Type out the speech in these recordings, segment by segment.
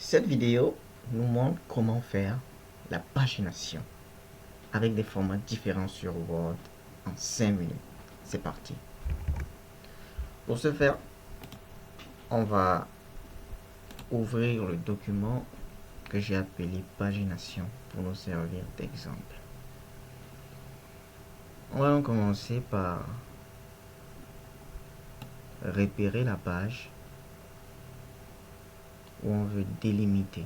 Cette vidéo nous montre comment faire la pagination avec des formats différents sur Word en 5 minutes. C'est parti. Pour ce faire, on va ouvrir le document que j'ai appelé pagination pour nous servir d'exemple. On va donc commencer par repérer la page où on veut délimiter.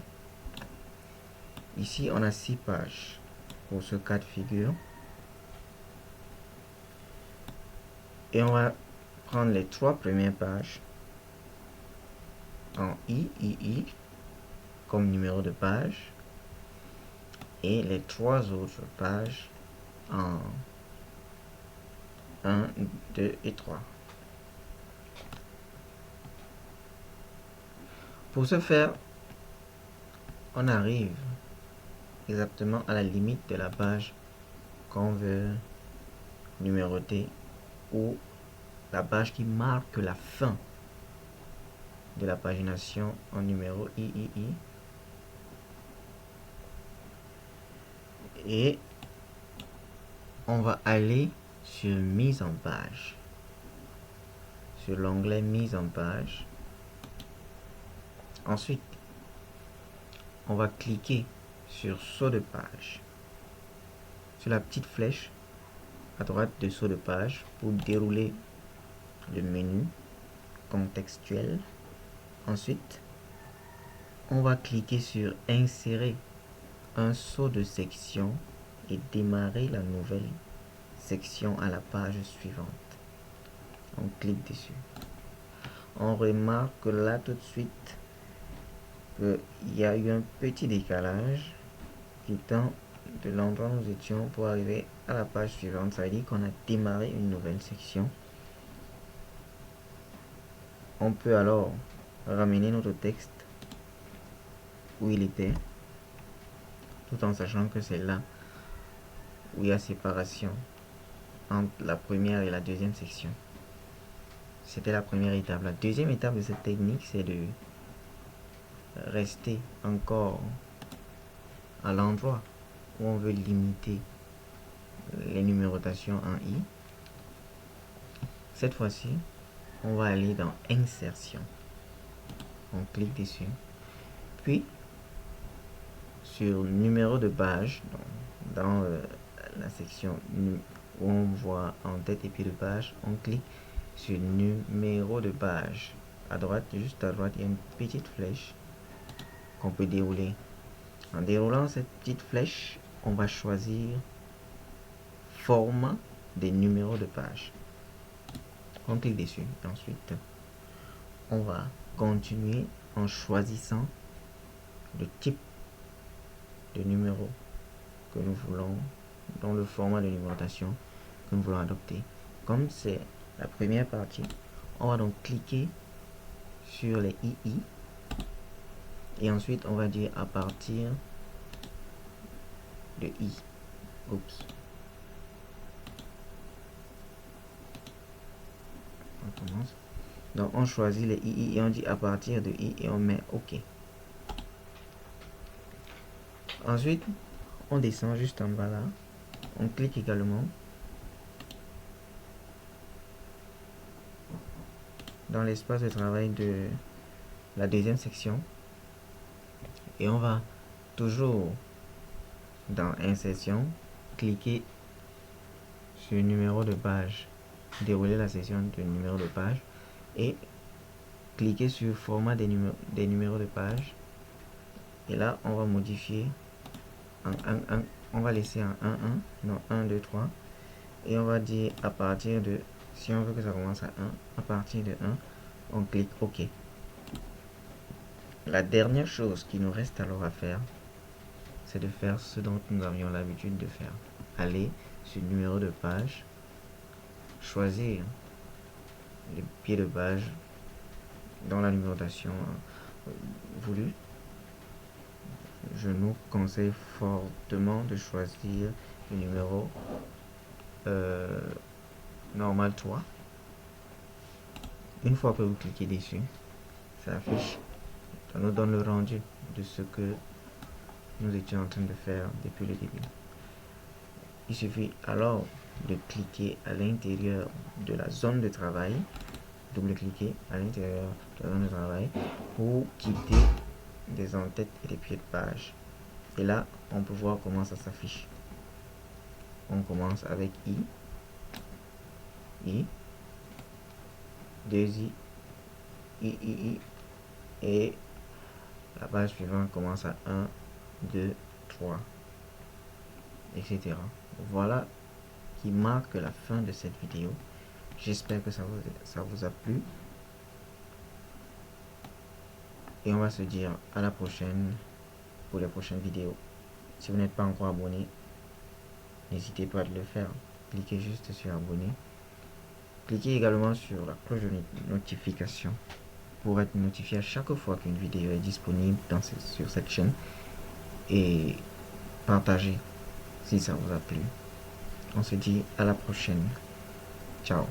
Ici, on a 6 pages pour ce cas de figure. Et on va prendre les 3 premières pages en I comme numéro de page et les 3 autres pages en 1, 2 et 3. Pour ce faire, on arrive exactement à la limite de la page qu'on veut numéroter ou la page qui marque la fin de la pagination en numéro III. Et on va aller sur mise en page, sur l'onglet mise en page. Ensuite, on va cliquer sur saut de page, sur la petite flèche à droite de saut de page pour dérouler le menu contextuel. Ensuite, on va cliquer sur insérer un saut de section et démarrer la nouvelle section à la page suivante. On clique dessus. On remarque là tout de suite qu'il y a eu un petit décalage quittant de l'endroit où nous étions pour arriver à la page suivante. Ça veut dire qu'on a démarré une nouvelle section. On peut alors ramener notre texte où il était, tout en sachant que c'est là où il y a séparation entre la première et la deuxième section. C'était la première étape. La deuxième étape de cette technique, c'est de rester encore à l'endroit où on veut limiter les numérotations en I. Cette fois-ci, on va aller dans Insertion. On clique dessus. Puis, sur Numéro de page, dans la section où on voit en tête et pied de page, on clique sur Numéro de page. À droite, juste à droite, il y a une petite flèche qu'on peut dérouler. En déroulant cette petite flèche, on va choisir Format des numéros de page. On clique dessus. Ensuite, on va continuer en choisissant le type de numéro que nous voulons, dans le format de numérotation que nous voulons adopter. Comme c'est la première partie, on va donc cliquer sur les II et ensuite on va dire à partir de I. Oups. On commence. Donc on choisit les II et on dit à partir de I et on met OK. Ensuite, on descend juste en bas là. On clique également dans l'espace de travail de la deuxième section. Et on va toujours dans Insertion, cliquer sur numéro de page, dérouler la section de numéro de page et cliquer sur format des numéros de page. Et là, on va modifier en 1, 1. On va laisser en 1, 1, non 1, 2, 3. Et on va dire à partir de, si on veut que ça commence à 1, à partir de 1, on clique OK. La dernière chose qui nous reste alors à faire, c'est de faire ce dont nous avions l'habitude de faire. Aller sur numéro de page, choisir les pieds de page dans la numérotation voulue. Je nous conseille fortement de choisir le numéro normal 3. Une fois que vous cliquez dessus, ça affiche Ça nous donne le rendu de ce que nous étions en train de faire depuis le début. Il suffit alors de cliquer à l'intérieur de la zone de travail, double-cliquer à l'intérieur de la zone de travail pour quitter des en-têtes et des pieds de page. Et là, on peut voir comment ça s'affiche. On commence avec I, 2I, I, et la page suivante commence à 1, 2, 3, etc. Voilà qui marque la fin de cette vidéo. J'espère que ça vous a plu. Et on va se dire à la prochaine pour les prochaines vidéos. Si vous n'êtes pas encore abonné, n'hésitez pas à le faire. Cliquez juste sur abonner. Cliquez également sur la cloche de notification pour être notifié à chaque fois qu'une vidéo est disponible sur cette chaîne. Et partagez si ça vous a plu. On se dit à la prochaine. Ciao.